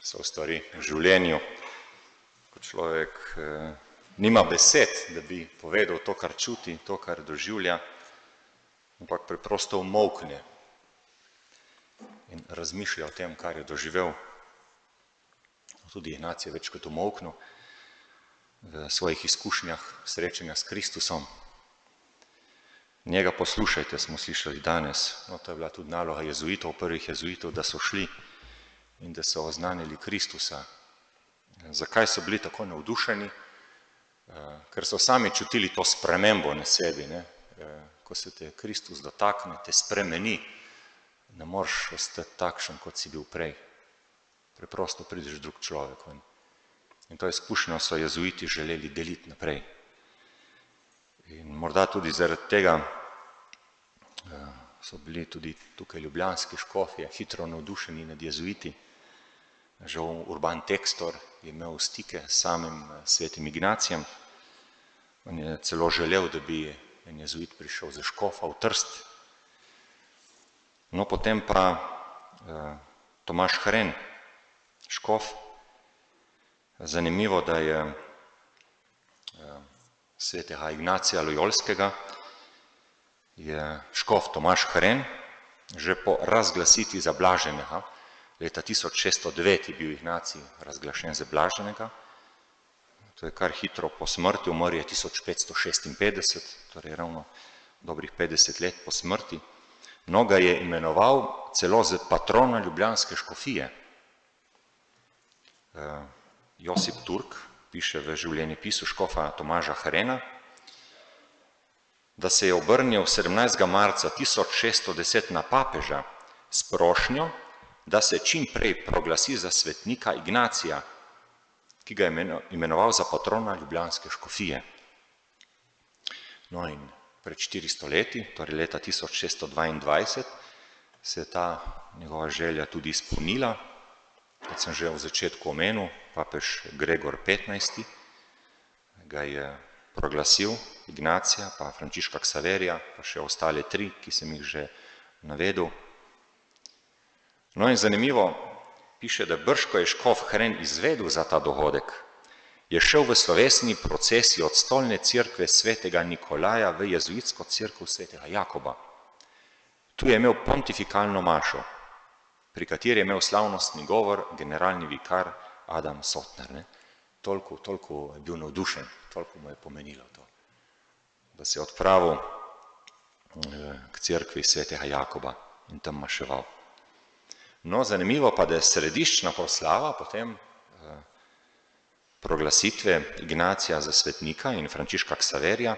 so stvari v življenju, ko človek nima besed, da bi povedal to, kar čuti, to, kar doživlja, ampak preprosto umolkne in razmišlja o tem, kar je doživel. Tudi Ignác je več kot umolknil v svojih izkušnjah srečanja s Kristusom. Njega poslušajte, smo slišali danes. No, to je bila tudi naloga jezuitov, prvih jezuitov, da so šli in da so oznanili Kristusa. Zakaj so bili tako navdušeni? Ker so sami čutili to spremembo na sebi. Ne? Ko se te Kristus dotakne, te spremeni, ne moreš ostati takšen, kot si bil prej. Preprosto prideš drug človek. In to izkušnjo so jezuiti želeli deliti naprej. In morda tudi zaradi tega so bili tudi tukaj ljubljanski škofje hitro navdušeni nad jezuiti. Žal Urban Textor je imel stike s samim svetim Ignacijem. On je celo želel, da bi en jezuit prišel za škofa v Trst. No, potem pa Tomaž Hren, škof. Zanimivo, da je svetega Ignacija Lojolskega je škof Tomaž Hren že po razglasitvi za blaženega, leta 1609 je bil Ignacij razglašen za blaženega, to je kar hitro po smrti, umrl je 1556, torej ravno dobrih 50 let po smrti, no ga je imenoval celo za patrona ljubljanske škofije. Josip Turk piše v življenjepisu škofa Tomaža Hrena, da se je obrnil 17. marca 1610 na papeža s prošnjo, da se čim prej proglasi za svetnika Ignacija, ki ga je imenoval za patrona ljubljanske škofije. No in pred 400 leti, torej leta 1622, se je ta njegova želja tudi izpolnila. Kot sem že v začetku omenil, papež Gregor XV ga je proglasil, Ignacija, pa Frančiška Ksaverija, pa še ostale tri, ki sem jih že navedel. No in zanimivo, piše, da brž ko je škof Hren izvedel za ta dogodek, je šel v slovesni procesiji od stolne cerkve svetega Nikolaja v jezuitsko cerkev svetega Jakoba. Tu je imel pontifikalno mašo, pri kateri je imel slavnostni govor generalni vikar Adam Sotner. Ne? Toliko je bil navdušen, toliko mu je pomenilo to, da se je odpravil k cerkvi svetega Jakoba in tam maševal. No, zanimivo pa, da je središčna proslava potem proglasitve Ignacija za svetnika in Frančiška Ksaverija,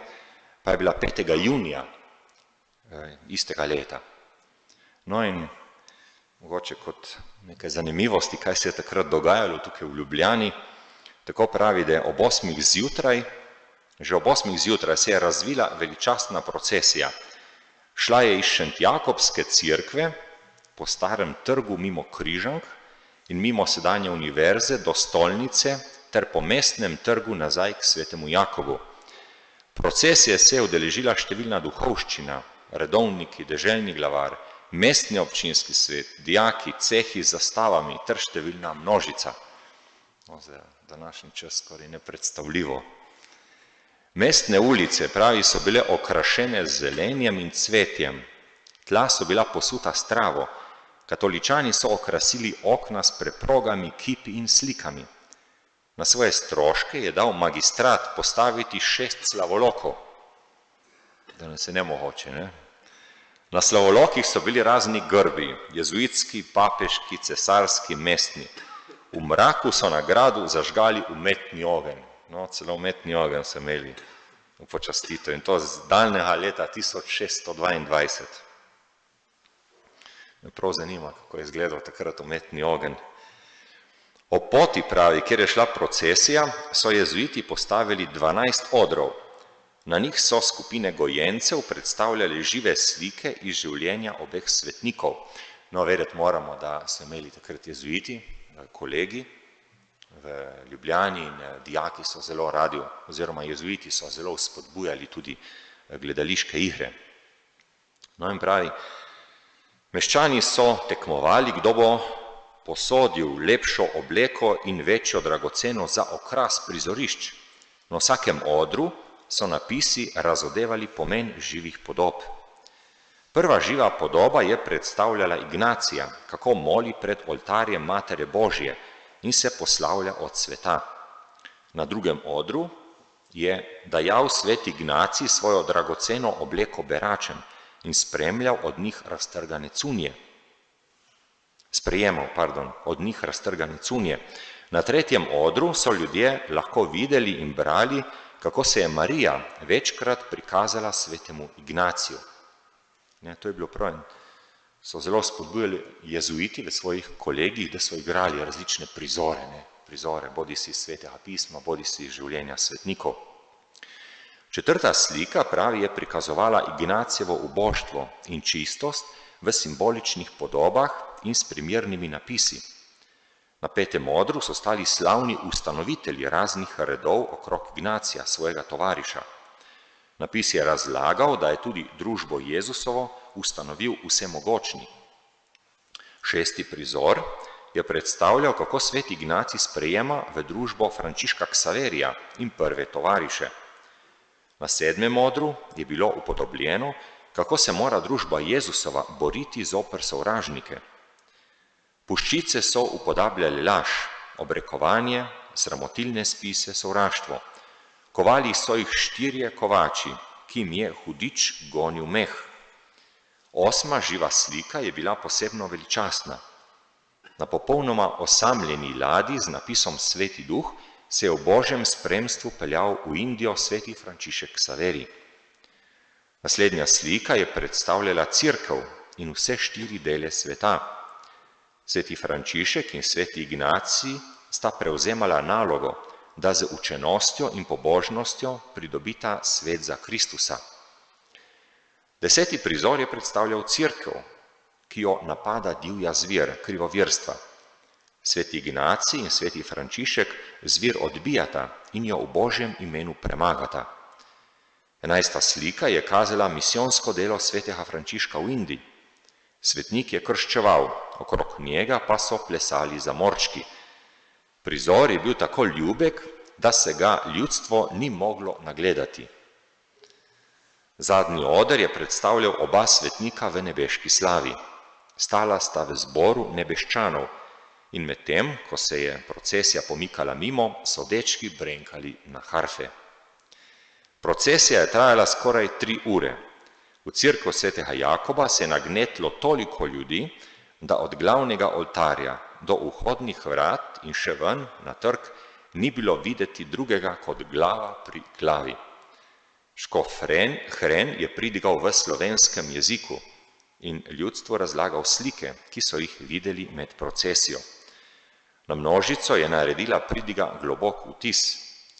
pa je bila 5. junija istega leta. No in mogoče kot nekaj zanimivosti, kaj se je takrat dogajalo tukaj v Ljubljani, tako pravi, da je ob 8. zjutraj, že ob 8. zjutraj se je razvila veličastna procesija. Šla je iz Šentjakobske cerkve po Starem trgu mimo Križank in mimo sedanje univerze do stolnice ter po Mestnem trgu nazaj k svetemu Jakobu. Procesije se je udeležila številna duhovščina, redovniki, deželni glavar, mestni občinski svet, dijaki, cehi z zastavami ter številna množica. No, za današnji čas skoraj nepredstavljivo. Mestne ulice, pravi, so bile okrašene z zelenjem in cvetjem. Tla so bila posuta s travo. Katoličani so okrasili okna s preprogami, kipi in slikami. Na svoje stroške je dal magistrat postaviti 6 slavolokov. Danes je nemogoče, ne? Na slavolokih so bili razni grbi, jezuitski, papeški, cesarski, mestni. V mraku so na gradu zažgali umetni ogenj. No, celo umetni ogenj so imeli v počastitev in to z daljnega leta 1622. Me prav zanima, kako je izgledal takrat umetni ogenj. O poti, pravi, kjer je šla procesija, so jezuiti postavili 12 odrov. Na njih so skupine gojencev predstavljali žive slike iz življenja obeh svetnikov. No, vedeti moramo, da so imeli takrat jezuiti, kolegi v Ljubljani in dijaki so zelo radi, oziroma jezuiti so zelo spodbujali tudi gledališke igre. No in pravi, meščani so tekmovali, kdo bo posodil lepšo obleko in večjo dragoceno za okras prizorišč. Na vsakem odru so napisi razodevali pomen živih podob. Prva živa podoba je predstavljala Ignacija, kako moli pred oltarjem Matere Božje in se poslavlja od sveta. Na drugem odru je dajal sveti Ignacij svojo dragoceno obleko beračem in sprejemal od njih raztrgane cunje. Na tretjem odru so ljudje lahko videli in brali, kako se je Marija večkrat prikazala svetemu Ignaciju. To je bilo prav in so zelo spodbujali jezuiti v svojih kolegijih, da so igrali različne prizore, bodisi svetega pisma, bodisi življenja svetnikov. Četrta slika, pravi, je prikazovala Ignacijevo uboštvo in čistost v simboličnih podobah in s primernimi napisi. Na petem odru so stali slavni ustanovitelji raznih redov okrog Ignacija, svojega tovariša. Napis je razlagal, da je tudi družbo Jezusovo ustanovil vsemogočni. Šesti prizor je predstavljal, kako sveti Ignacij sprejema v družbo Frančiška Ksaverija in prve tovariše. Na sedmem odru je bilo upodobljeno, kako se mora družba Jezusova boriti zoper sovražnike. Puščice so upodabljale laž, obrekovanje, sramotilne spise, sovraštvo. Kovali so jih 4 kovači, ki jim je hudič gonil meh. 8. živa slika je bila posebno veličastna. Na popolnoma osamljeni ladji z napisom Sveti duh se je v Božjem spremstvu peljal v Indijo sveti Frančišek Ksaverij. Naslednja slika je predstavljala cerkev in vse 4 dele sveta. Sveti Frančišek in sveti Ignacij sta prevzemala nalogo, da z učenostjo in pobožnostjo pridobita svet za Kristusa. 10. prizor je predstavljal cerkev, ki jo napada divja zver, krivoverstva. Sveti Ignacij in sveti Frančišek zver odbijata in jo v Božjem imenu premagata. 11. slika je kazala misijonsko delo svetega Frančiška v Indiji. Svetnik je krščeval, okrog njega pa so plesali zamorčki. Prizor je bil tako ljubek, da se ga ljudstvo ni moglo nagledati. Zadnji oder je predstavljal oba svetnika v nebeški slavi. Stala sta v zboru nebeščanov in medtem, ko se je procesija pomikala mimo, so dečki brenkali na harfe. Procesija je trajala skoraj 3 ure. V cerkev svetega Jakoba se je nagnetlo toliko ljudi, da od glavnega oltarja do vhodnih vrat in še ven na trg ni bilo videti drugega kot glava pri glavi. Škof Hren je pridigal v slovenskem jeziku in ljudstvu razlagal slike, ki so jih videli med procesijo. Na množico je naredila pridiga globok vtis.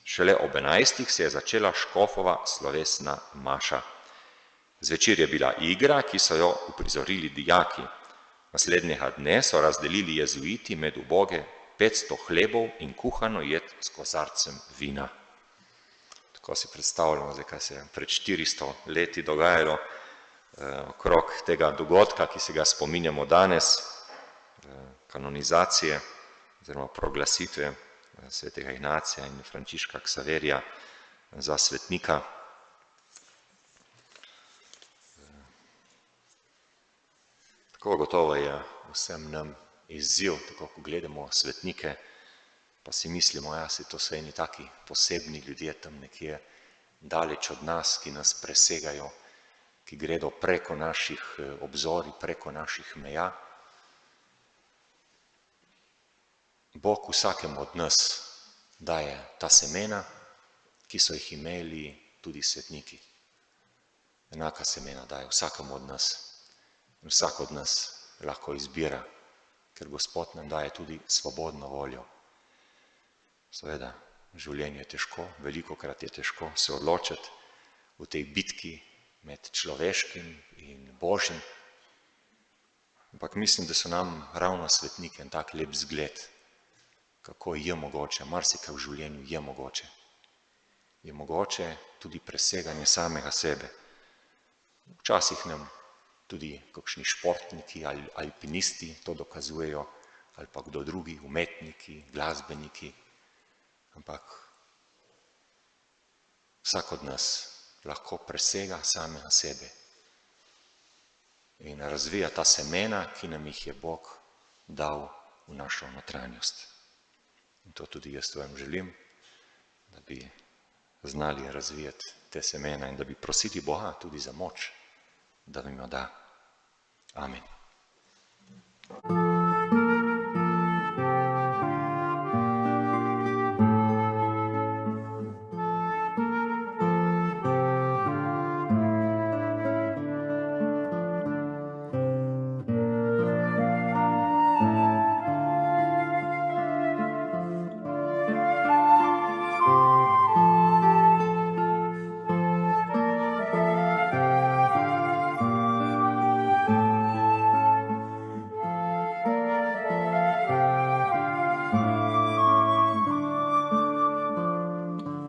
Šele ob 11. se je začela škofova slovesna maša. Zvečer je bila igra, ki so jo uprizorili dijaki. Naslednjega dne so razdelili jezuiti med uboge 500 hlebov in kuhano jed s kozarcem vina. Tako si predstavljamo, kaj se je pred 400 leti dogajalo okrog tega dogodka, ki se ga spominjamo danes, kanonizacije oziroma proglasitve svetega Ignacija in Frančiška Ksaverija za svetnika. Tako gotovo je vsem nam izziv, tako ko gledamo svetnike, pa si mislimo, si to so eni taki posebni ljudje tam nekje daleč od nas, ki nas presegajo, ki gredo preko naših obzorij, preko naših meja. Bog vsakemu od nas daje ta semena, ki so jih imeli tudi svetniki. Enaka semena daje vsakemu od nas. In vsak od nas lahko izbira, ker Gospod nam daje tudi svobodno voljo. Seveda, življenje je težko, velikokrat je težko se odločiti v tej bitki med človeškim in Božjim. Ampak mislim, da so nam ravno svetniki en tak lep zgled, kako je mogoče, marsikaj v življenju je mogoče. Je mogoče tudi preseganje samega sebe. Včasih nam tudi kakšni športniki ali alpinisti to dokazujejo, ali pa kdo drugi, umetniki, glasbeniki, ampak vsak od nas lahko presega samega sebe in razvija ta semena, ki nam jih je Bog dal v našo notranjost. In to tudi jaz vam želim, da bi znali razvijati te semena in da bi prosili Boga tudi za moč, da vam jo da. Amen.